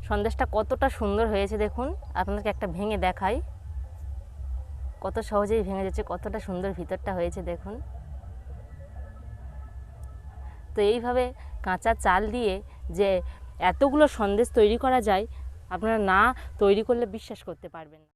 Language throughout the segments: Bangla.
সন্দেশটা কতটা সুন্দর হয়েছে দেখুন, আপনাদেরকে একটা ভেঙে দেখাই। কত সহজেই ভেঙে যাচ্ছে, কতটা সুন্দর ভিতরটা হয়েছে দেখুন। তো এইভাবে কাঁচা চাল দিয়ে যে এতগুলো সন্দেশ তৈরি করা যায়, আপনারা না তৈরি করলে বিশ্বাস করতে পারবেন না।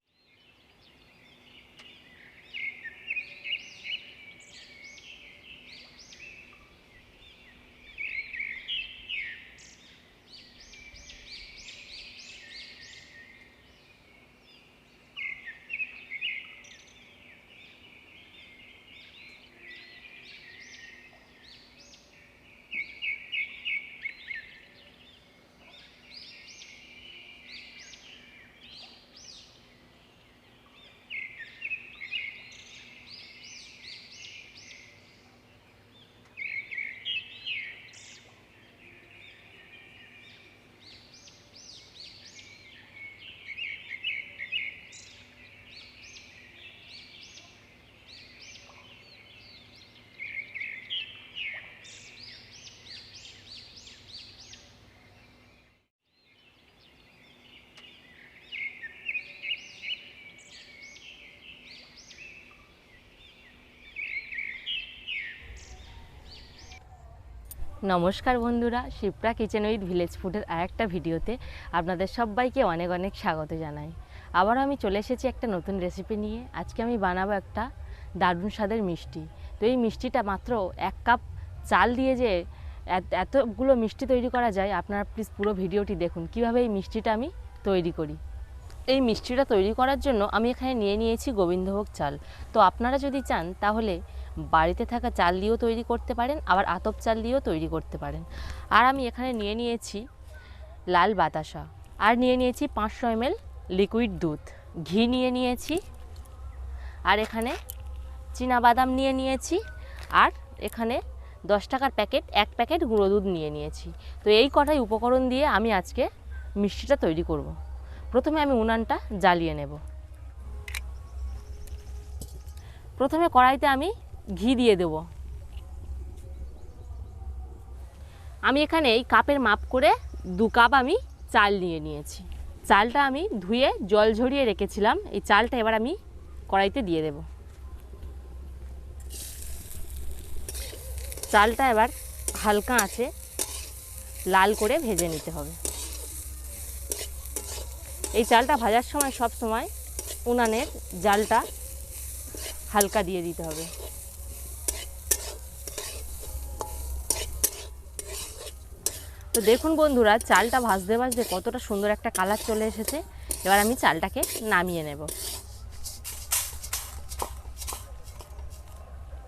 নমস্কার বন্ধুরা, শিপ্রা কিচেন উইথ ভিলেজ ফুডের আরেকটা ভিডিওতে আপনাদের সবাইকে অনেক অনেক স্বাগত জানাই। আবারও আমি চলে এসেছি একটা নতুন রেসিপি নিয়ে। আজকে আমি বানাবো একটা দারুণ স্বাদের মিষ্টি। তো এই মিষ্টিটা মাত্র 1 কাপ চাল দিয়ে যে এতগুলো মিষ্টি তৈরি করা যায়, আপনারা প্লিজ পুরো ভিডিওটি দেখুন কীভাবে এই মিষ্টিটা আমি তৈরি করি। এই মিষ্টিটা তৈরি করার জন্য আমি এখানে নিয়ে নিয়েছি গোবিন্দভোগ চাল। তো আপনারা যদি চান তাহলে বাড়িতে থাকা চাল দিয়েও তৈরি করতে পারেন, আবার আতপ চাল দিয়েও তৈরি করতে পারেন। আর আমি এখানে নিয়ে নিয়েছি লাল বাতাসা, আর নিয়ে নিয়েছি 500 ml লিকুইড দুধ, ঘি নিয়ে নিয়েছি, আর এখানে চীনাবাদাম নিয়ে নিয়েছি, আর এখানে 10 টাকার প্যাকেট 1 প্যাকেট গুঁড়ো দুধ নিয়ে নিয়েছি। তো এই কটাই উপকরণ দিয়ে আমি আজকে মিষ্টিটা তৈরি করব। প্রথমে আমি উনানটা জ্বালিয়ে নেব। প্রথমে কড়াইতে আমি ঘি দিয়ে দেব। আমি এখানে এই কাপের মাপ করে 2 কাপ আমি চাল নিয়ে নিয়েছি। চালটা আমি ধুয়ে জল ঝরিয়ে রেখেছিলাম। এই চালটা এবার আমি কড়াইতে দিয়ে দেব। চালটা এবার হালকা আঁচে লাল করে ভেজে নিতে হবে। এই চালটা ভাজার সময় সব সময় উনানের জালটা হালকা দিয়ে দিতে হবে। তো দেখুন বন্ধুরা, চালটা ভাজতে ভাজতে কতটা সুন্দর একটা কালার চলে এসেছে। এবার আমি চালটাকে নামিয়ে নেব।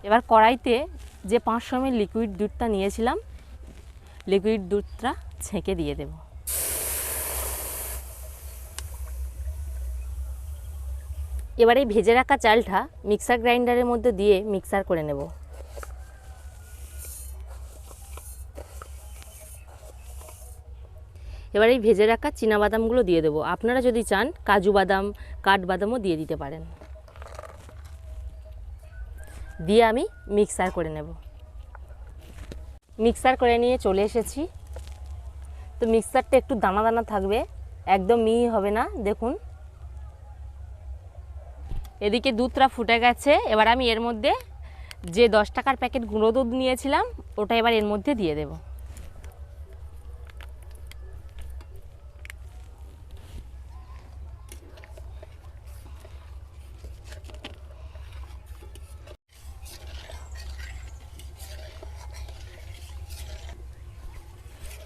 এবার কড়াইতে যে 500 ml লিকুইড দুধটা নিয়েছিলাম, লিকুইড দুধটা ছেঁকে দিয়ে দেব। এবার এই ভেজে রাখা চালটা মিক্সার গ্রাইন্ডারের মধ্যে দিয়ে মিক্সার করে নেব। এবার এই ভেজে রাখা চীনাবাদামগুলো দিয়ে দেবো। আপনারা যদি চান কাজু বাদাম, কাঠবাদামও দিয়ে দিতে পারেন। দিয়ে আমি মিক্সার করে নেব। মিক্সার করে নিয়ে চলে এসেছি। তো মিক্সারটা একটু দানা দানা থাকবে, একদম মিহি হবে না। দেখুন এদিকে দুধটা ফুটে গেছে। এবার আমি এর মধ্যে যে 10 টাকার প্যাকেট গুঁড়ো দুধ নিয়েছিলাম ওটা এবার এর মধ্যে দিয়ে দেব।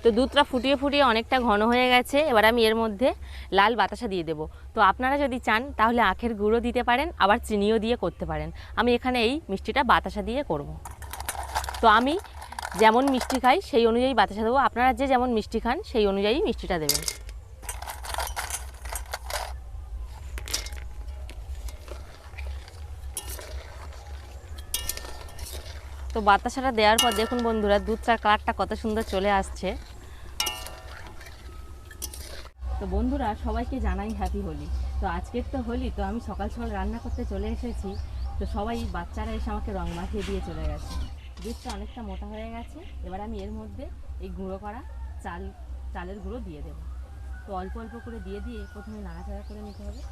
তো দুধটা ফুটিয়ে ফুটিয়ে অনেকটা ঘন হয়ে গেছে। এবার আমি এর মধ্যে লাল বাতাসা দিয়ে দেব। তো আপনারা যদি চান তাহলে আখের গুঁড়ো দিতে পারেন, আবার চিনিও দিয়ে করতে পারেন। আমি এখানে এই মিষ্টিটা বাতাসা দিয়ে করব। তো আমি যেমন মিষ্টি খাই সেই অনুযায়ী বাতাসা দেবো। আপনারা যে যেমন মিষ্টি খান সেই অনুযায়ী মিষ্টিটা দেবেন। তো বাতাসাটা দেওয়ার পর দেখুন বন্ধুরা, দুধটার কালারটা কত সুন্দর চলে আসছে। তো বন্ধুরা, সবাইকে জানাই হ্যাপি হোলি। তো আজকের তো হোলি, তো আমি সকাল সকাল রান্না করতে চলে এসেছি। তো সবাই বাচ্চারা এসে আমাকে রং মাখিয়ে দিয়ে চলে গেছে। দুধটা অনেকটা মোটা হয়ে গেছে। এবার আমি এর মধ্যে এই গুঁড়ো করা চালের গুঁড়ো দিয়ে দেব। তো অল্প অল্প করে দিয়ে দিয়ে প্রথমে নাড়াচাড়া করে নিতে হবে।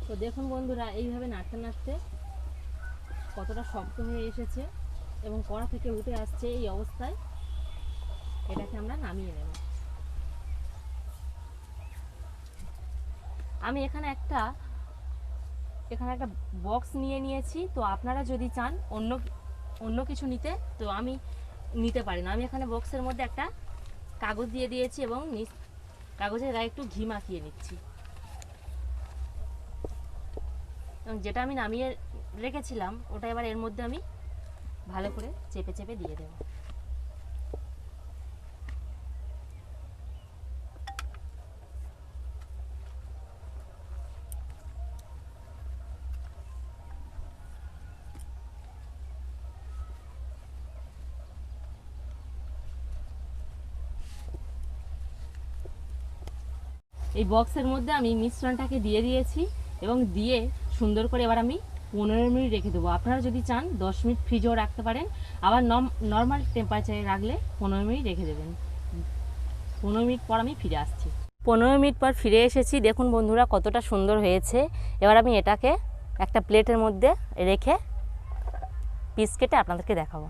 তো দেখুন বন্ধুরা, এইভাবে নাড়তে নাড়তে কতটা শক্ত হয়ে এসেছে এবং কড়া থেকে উঠে আসছে। এই অবস্থায় এটাকে আমরা নামিয়ে নেব। আমি এখানে একটা বক্স নিয়ে নিয়েছি। তো আপনারা যদি চান অন্য কিছু নিতে, তো আমি নিতে পারেন। আমি এখানে বক্সের মধ্যে একটা কাগজ দিয়ে দিয়েছি এবং কাগজের গায়ে একটু ঘি মাখিয়ে নিচ্ছি। এবং যেটা আমি নামিয়ে রেখেছিলাম ওটা এবার এর মধ্যে আমি ভালো করে চেপে চেপে দিয়ে দেব। এই বক্সের মধ্যে আমি মিশ্রণটাকে দিয়ে দিয়েছি এবং দিয়ে সুন্দর করে এবার আমি 15 মিনিট রেখে দেবো। আপনারা যদি চান 10 মিনিট ফ্রিজেও রাখতে পারেন, আবার নর্মাল টেম্পারেচারে রাখলে 15 মিনিট রেখে দেবেন। 15 মিনিট পর আমি ফিরে আসছি। 15 মিনিট পর ফিরে এসেছি। দেখুন বন্ধুরা কতটা সুন্দর হয়েছে। এবার আমি এটাকে একটা প্লেটের মধ্যে রেখে পিস কেটে আপনাদেরকে দেখাবো।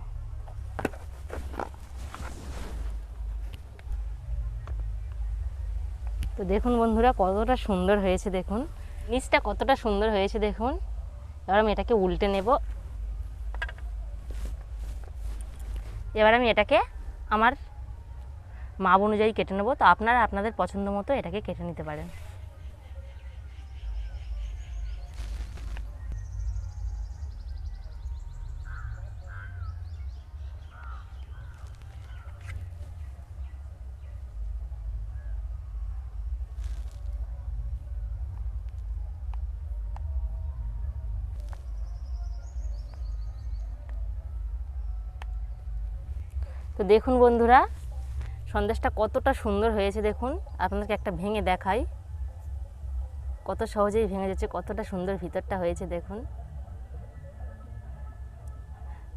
তো দেখুন বন্ধুরা কতটা সুন্দর হয়েছে, দেখুন নিচটা কতটা সুন্দর হয়েছে দেখুন। এবার আমি এটাকে উল্টে নেব। এবার আমি এটাকে আমার মাপ অনুযায়ী কেটে নেব। তো আপনারা আপনাদের পছন্দ মতো এটাকে কেটে নিতে পারেন। তো দেখুন বন্ধুরা সন্দেশটা কতটা সুন্দর হয়েছে দেখুন। আপনাদেরকে একটা ভেঙে দেখাই, কত সহজেই ভেঙে যাচ্ছে, কতটা সুন্দর ভিতরটা হয়েছে দেখুন।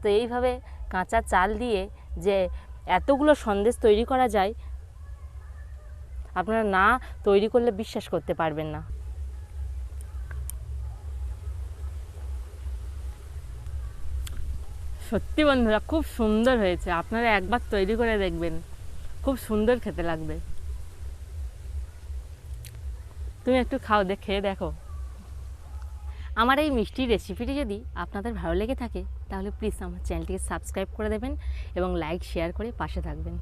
তো এইভাবে কাঁচা চাল দিয়ে যে এতগুলো সন্দেশ তৈরি করা যায়, আপনারা না তৈরি করলে বিশ্বাস করতে পারবেন না। সত্যি বন্ধুরা খুব সুন্দর হয়েছে। আপনারা একবার তৈরি করে দেখবেন, খুব সুন্দর খেতে লাগবে। তুমি একটু খাও, খেয়ে দেখো। আমার এই মিষ্টির রেসিপিটি যদি আপনাদের ভালো লেগে থাকে তাহলে প্লিজ আমার চ্যানেলটিকে সাবস্ক্রাইব করে দেবেন এবং লাইক শেয়ার করে পাশে থাকবেন।